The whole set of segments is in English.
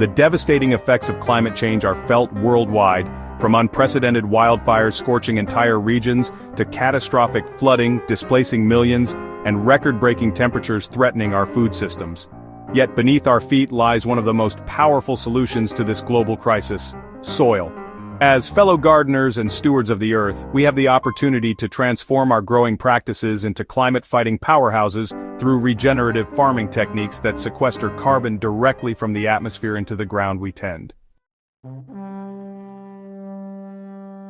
The devastating effects of climate change are felt worldwide, from unprecedented wildfires scorching entire regions to catastrophic flooding displacing millions and record-breaking temperatures threatening our food systems. Yet beneath our feet lies one of the most powerful solutions to this global crisis: soil. As fellow gardeners and stewards of the earth, we have the opportunity to transform our growing practices into climate-fighting powerhouses through regenerative farming techniques that sequester carbon directly from the atmosphere into the ground we tend.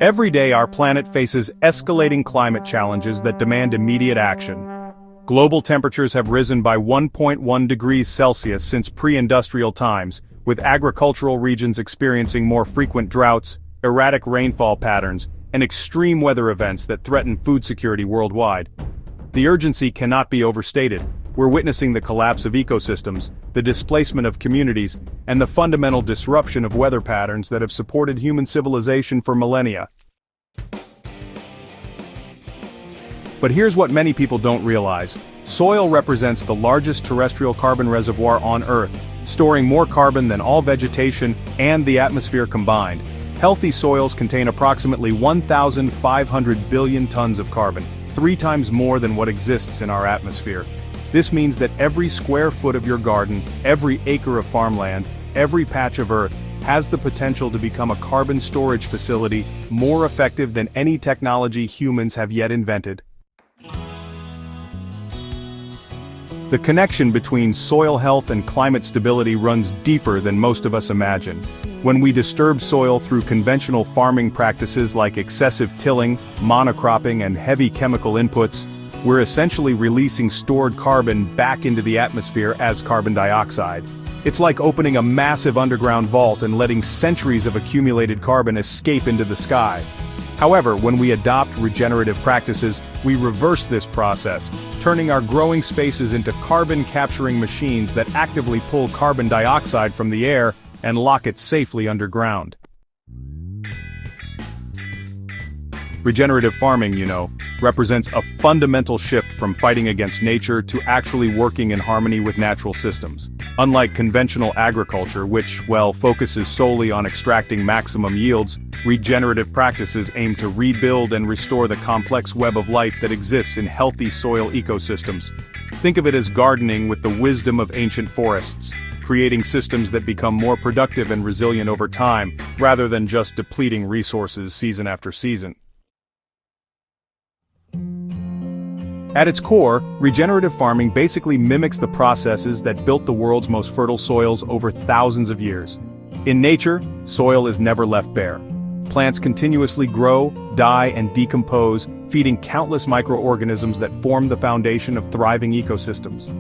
Every day our planet faces escalating climate challenges that demand immediate action. Global temperatures have risen by 1.1 degrees Celsius since pre-industrial times, with agricultural regions experiencing more frequent droughts, erratic rainfall patterns, and extreme weather events that threaten food security worldwide. The urgency cannot be overstated. We're witnessing the collapse of ecosystems, the displacement of communities, and the fundamental disruption of weather patterns that have supported human civilization for millennia. But here's what many people don't realize. Soil represents the largest terrestrial carbon reservoir on Earth, storing more carbon than all vegetation and the atmosphere combined. Healthy soils contain approximately 1,500 billion tons of carbon, 3 times more than what exists in our atmosphere. This means that every square foot of your garden, every acre of farmland, every patch of earth, has the potential to become a carbon storage facility more effective than any technology humans have yet invented. The connection between soil health and climate stability runs deeper than most of us imagine. When we disturb soil through conventional farming practices like excessive tilling, monocropping, and heavy chemical inputs, we're essentially releasing stored carbon back into the atmosphere as carbon dioxide. It's like opening a massive underground vault and letting centuries of accumulated carbon escape into the sky. However, when we adopt regenerative practices, we reverse this process, turning our growing spaces into carbon-capturing machines that actively pull carbon dioxide from the air and lock it safely underground. Regenerative farming, represents a fundamental shift from fighting against nature to actually working in harmony with natural systems. Unlike conventional agriculture, which, focuses solely on extracting maximum yields, regenerative practices aim to rebuild and restore the complex web of life that exists in healthy soil ecosystems. Think of it as gardening with the wisdom of ancient forests, creating systems that become more productive and resilient over time, rather than just depleting resources season after season. At its core, regenerative farming basically mimics the processes that built the world's most fertile soils over thousands of years. In nature, soil is never left bare. Plants continuously grow, die, and decompose, feeding countless microorganisms that form the foundation of thriving ecosystems.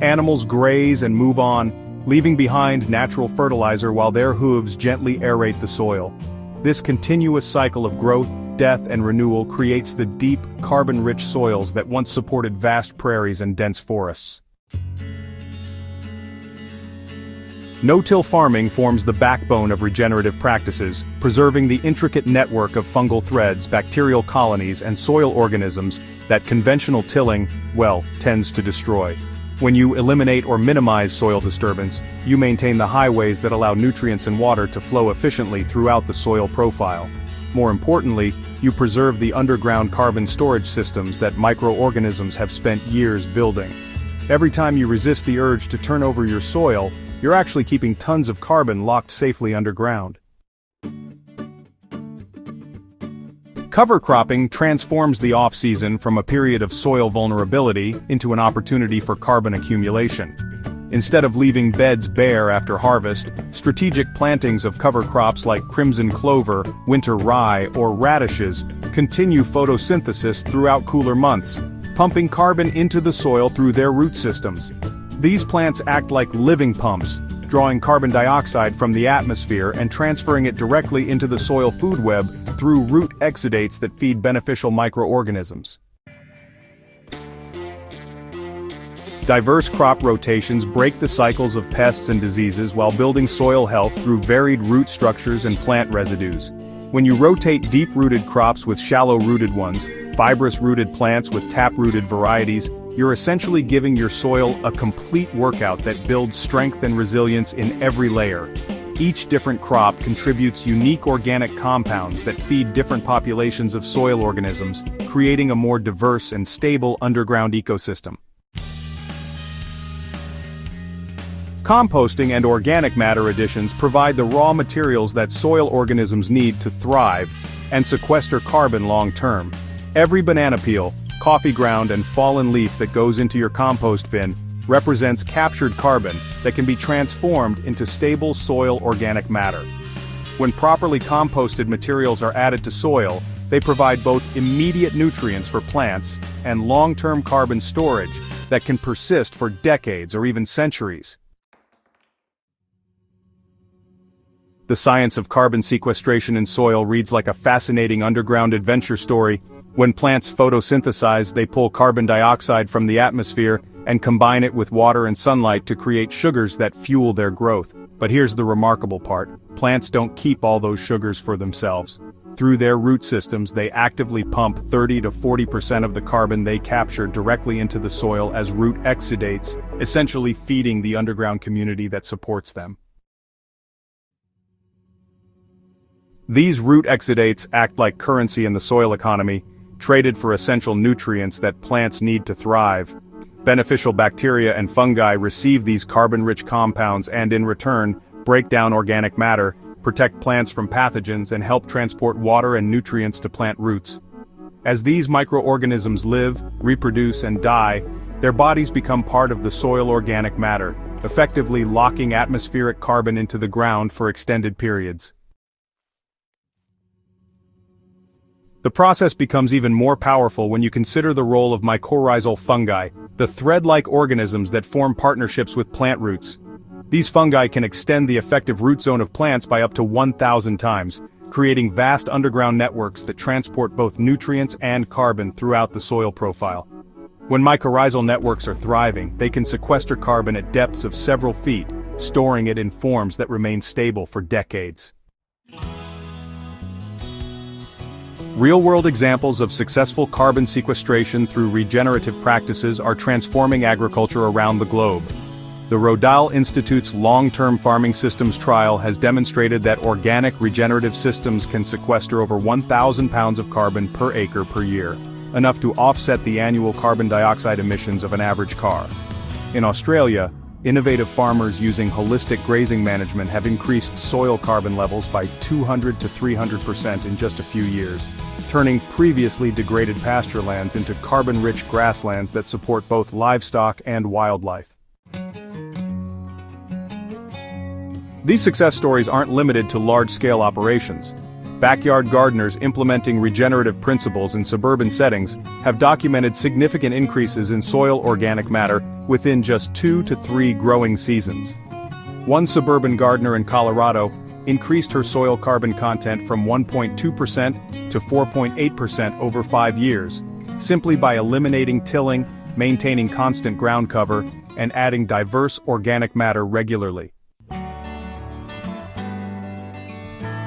Animals graze and move on, leaving behind natural fertilizer while their hooves gently aerate the soil. This continuous cycle of growth, death, and renewal creates the deep, carbon-rich soils that once supported vast prairies and dense forests. No-till farming forms the backbone of regenerative practices, preserving the intricate network of fungal threads, bacterial colonies, and soil organisms that conventional tilling, tends to destroy. When you eliminate or minimize soil disturbance, you maintain the highways that allow nutrients and water to flow efficiently throughout the soil profile. More importantly, you preserve the underground carbon storage systems that microorganisms have spent years building. Every time you resist the urge to turn over your soil, you're actually keeping tons of carbon locked safely underground. Cover cropping transforms the off-season from a period of soil vulnerability into an opportunity for carbon accumulation. Instead of leaving beds bare after harvest, strategic plantings of cover crops like crimson clover, winter rye, or radishes continue photosynthesis throughout cooler months, pumping carbon into the soil through their root systems. These plants act like living pumps, drawing carbon dioxide from the atmosphere and transferring it directly into the soil food web through root exudates that feed beneficial microorganisms. Diverse crop rotations break the cycles of pests and diseases while building soil health through varied root structures and plant residues. When you rotate deep-rooted crops with shallow-rooted ones, fibrous-rooted plants with tap-rooted varieties, you're essentially giving your soil a complete workout that builds strength and resilience in every layer. Each different crop contributes unique organic compounds that feed different populations of soil organisms, creating a more diverse and stable underground ecosystem. Composting and organic matter additions provide the raw materials that soil organisms need to thrive and sequester carbon long-term. Every banana peel, coffee ground, and fallen leaf that goes into your compost bin represents captured carbon that can be transformed into stable soil organic matter. When properly composted materials are added to soil, they provide both immediate nutrients for plants and long-term carbon storage that can persist for decades or even centuries. The science of carbon sequestration in soil reads like a fascinating underground adventure story. When plants photosynthesize, they pull carbon dioxide from the atmosphere and combine it with water and sunlight to create sugars that fuel their growth. But here's the remarkable part: plants don't keep all those sugars for themselves. Through their root systems, they actively pump 30 to 40% of the carbon they capture directly into the soil as root exudates, essentially feeding the underground community that supports them. These root exudates act like currency in the soil economy, traded for essential nutrients that plants need to thrive. Beneficial bacteria and fungi receive these carbon-rich compounds and, in return, break down organic matter, protect plants from pathogens, and help transport water and nutrients to plant roots. As these microorganisms live, reproduce, and die, their bodies become part of the soil organic matter, effectively locking atmospheric carbon into the ground for extended periods. The process becomes even more powerful when you consider the role of mycorrhizal fungi, the thread-like organisms that form partnerships with plant roots. These fungi can extend the effective root zone of plants by up to 1,000 times, creating vast underground networks that transport both nutrients and carbon throughout the soil profile. When mycorrhizal networks are thriving, they can sequester carbon at depths of several feet, storing it in forms that remain stable for decades. Real-world examples of successful carbon sequestration through regenerative practices are transforming agriculture around the globe. The Rodale Institute's long-term farming systems trial has demonstrated that organic regenerative systems can sequester over 1,000 pounds of carbon per acre per year, enough to offset the annual carbon dioxide emissions of an average car. In Australia, innovative farmers using holistic grazing management have increased soil carbon levels by 200 to 300% in just a few years, turning previously degraded pasture lands into carbon-rich grasslands that support both livestock and wildlife. These success stories aren't limited to large-scale operations. Backyard gardeners implementing regenerative principles in suburban settings have documented significant increases in soil organic matter within just 2 to 3 growing seasons. One suburban gardener in Colorado increased her soil carbon content from 1.2% to 4.8% over 5 years, simply by eliminating tilling, maintaining constant ground cover, and adding diverse organic matter regularly.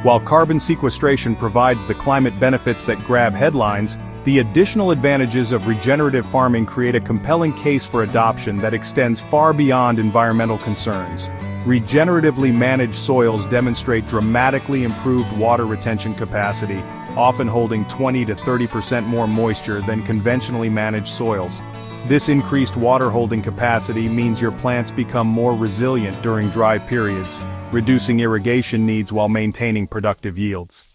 While carbon sequestration provides the climate benefits that grab headlines, the additional advantages of regenerative farming create a compelling case for adoption that extends far beyond environmental concerns. Regeneratively managed soils demonstrate dramatically improved water retention capacity, often holding 20 to 30% more moisture than conventionally managed soils. This increased water holding capacity means your plants become more resilient during dry periods, reducing irrigation needs while maintaining productive yields.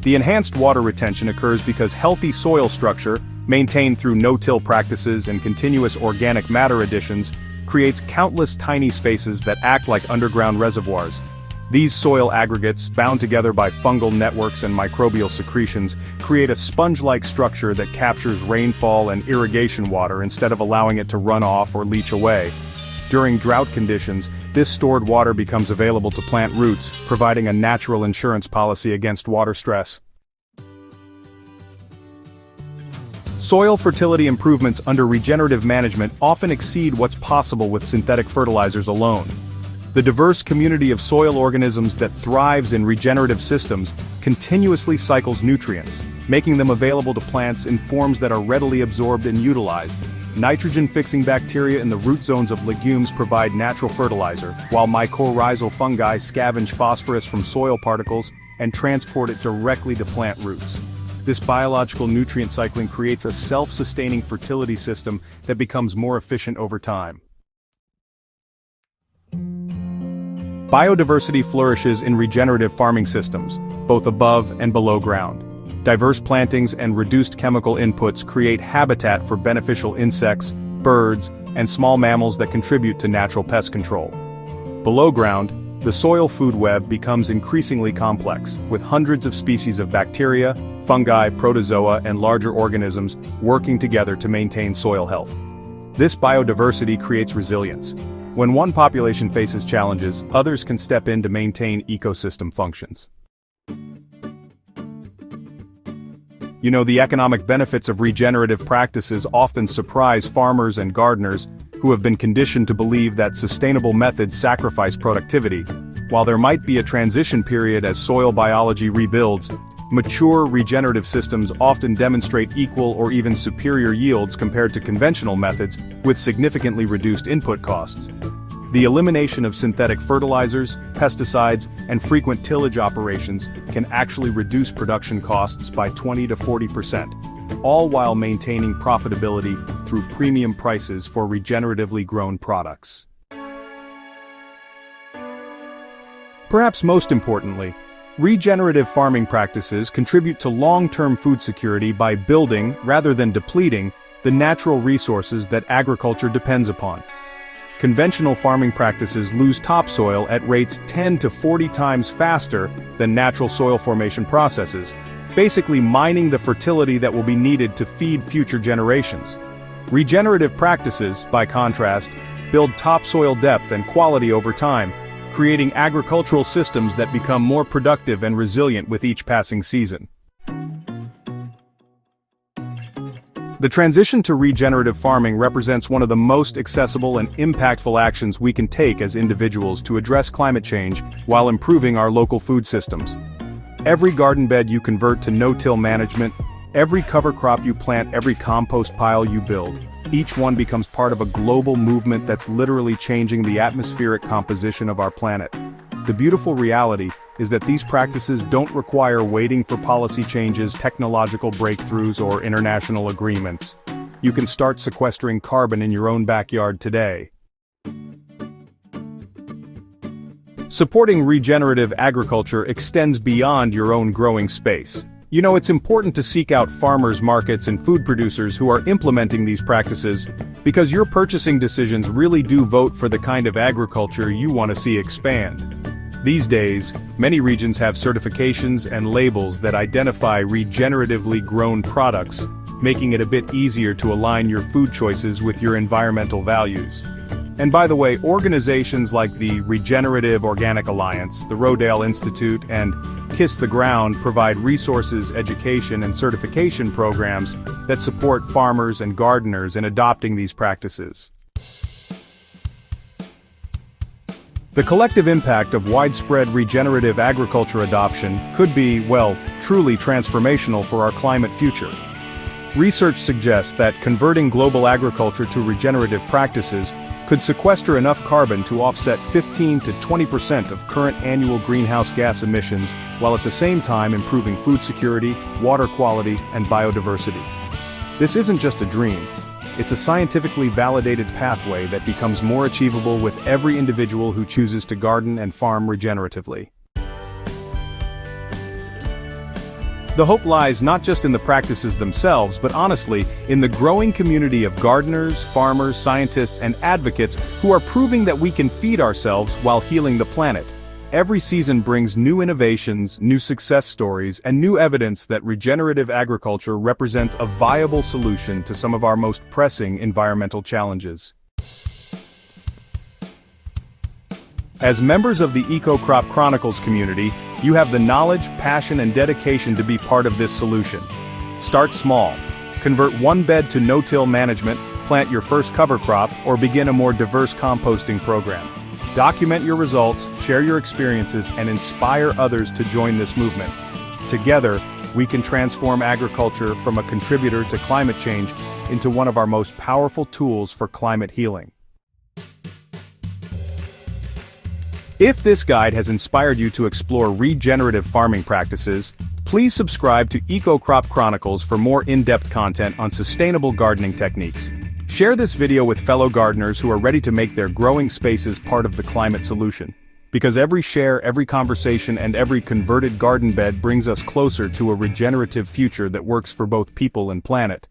The enhanced water retention occurs because healthy soil structure, maintained through no-till practices and continuous organic matter additions, creates countless tiny spaces that act like underground reservoirs. These soil aggregates, bound together by fungal networks and microbial secretions, create a sponge-like structure that captures rainfall and irrigation water instead of allowing it to run off or leach away. During drought conditions, this stored water becomes available to plant roots, providing a natural insurance policy against water stress. Soil fertility improvements under regenerative management often exceed what's possible with synthetic fertilizers alone. The diverse community of soil organisms that thrives in regenerative systems continuously cycles nutrients, making them available to plants in forms that are readily absorbed and utilized. Nitrogen-fixing bacteria in the root zones of legumes provide natural fertilizer, while mycorrhizal fungi scavenge phosphorus from soil particles and transport it directly to plant roots. This biological nutrient cycling creates a self-sustaining fertility system that becomes more efficient over time. Biodiversity flourishes in regenerative farming systems, both above and below ground. Diverse plantings and reduced chemical inputs create habitat for beneficial insects, birds, and small mammals that contribute to natural pest control. Below ground, the soil food web becomes increasingly complex, with hundreds of species of bacteria, fungi, protozoa, and larger organisms working together to maintain soil health. This biodiversity creates resilience. When one population faces challenges, others can step in to maintain ecosystem functions. The economic benefits of regenerative practices often surprise farmers and gardeners who have been conditioned to believe that sustainable methods sacrifice productivity. While there might be a transition period as soil biology rebuilds, mature regenerative systems often demonstrate equal or even superior yields compared to conventional methods with significantly reduced input costs. The elimination of synthetic fertilizers, pesticides, and frequent tillage operations can actually reduce production costs by 20 to 40%, all while maintaining profitability through premium prices for regeneratively grown products. Perhaps most importantly, regenerative farming practices contribute to long-term food security by building, rather than depleting, the natural resources that agriculture depends upon. Conventional farming practices lose topsoil at rates 10 to 40 times faster than natural soil formation processes, basically mining the fertility that will be needed to feed future generations. Regenerative practices, by contrast, build topsoil depth and quality over time, creating agricultural systems that become more productive and resilient with each passing season. The transition to regenerative farming represents one of the most accessible and impactful actions we can take as individuals to address climate change while improving our local food systems. Every garden bed you convert to no-till management, every cover crop you plant, every compost pile you build, each one becomes part of a global movement that's literally changing the atmospheric composition of our planet. The beautiful reality is that these practices don't require waiting for policy changes, technological breakthroughs, or international agreements. You can start sequestering carbon in your own backyard today. Supporting regenerative agriculture extends beyond your own growing space. It's important to seek out farmers markets and food producers who are implementing these practices, because your purchasing decisions really do vote for the kind of agriculture you want to see expand. These days, many regions have certifications and labels that identify regeneratively grown products, making it a bit easier to align your food choices with your environmental values. And by the way, organizations like the Regenerative Organic Alliance, the Rodale Institute, and Kiss the Ground provide resources, education, and certification programs that support farmers and gardeners in adopting these practices. The collective impact of widespread regenerative agriculture adoption could be, truly transformational for our climate future. Research suggests that converting global agriculture to regenerative practices could sequester enough carbon to offset 15 to 20% of current annual greenhouse gas emissions, while at the same time improving food security, water quality, and biodiversity. This isn't just a dream. It's a scientifically validated pathway that becomes more achievable with every individual who chooses to garden and farm regeneratively. The hope lies not just in the practices themselves, but honestly, in the growing community of gardeners, farmers, scientists, and advocates who are proving that we can feed ourselves while healing the planet. Every season brings new innovations, new success stories, and new evidence that regenerative agriculture represents a viable solution to some of our most pressing environmental challenges. As members of the Ecocrop Chronicles community, you have the knowledge, passion, and dedication to be part of this solution. Start small. Convert one bed to no-till management, plant your first cover crop, or begin a more diverse composting program. Document your results, share your experiences, and inspire others to join this movement. Together, we can transform agriculture from a contributor to climate change into one of our most powerful tools for climate healing. If this guide has inspired you to explore regenerative farming practices, please subscribe to Ecocrop Chronicles for more in-depth content on sustainable gardening techniques. Share this video with fellow gardeners who are ready to make their growing spaces part of the climate solution. Because every share, every conversation, and every converted garden bed brings us closer to a regenerative future that works for both people and planet.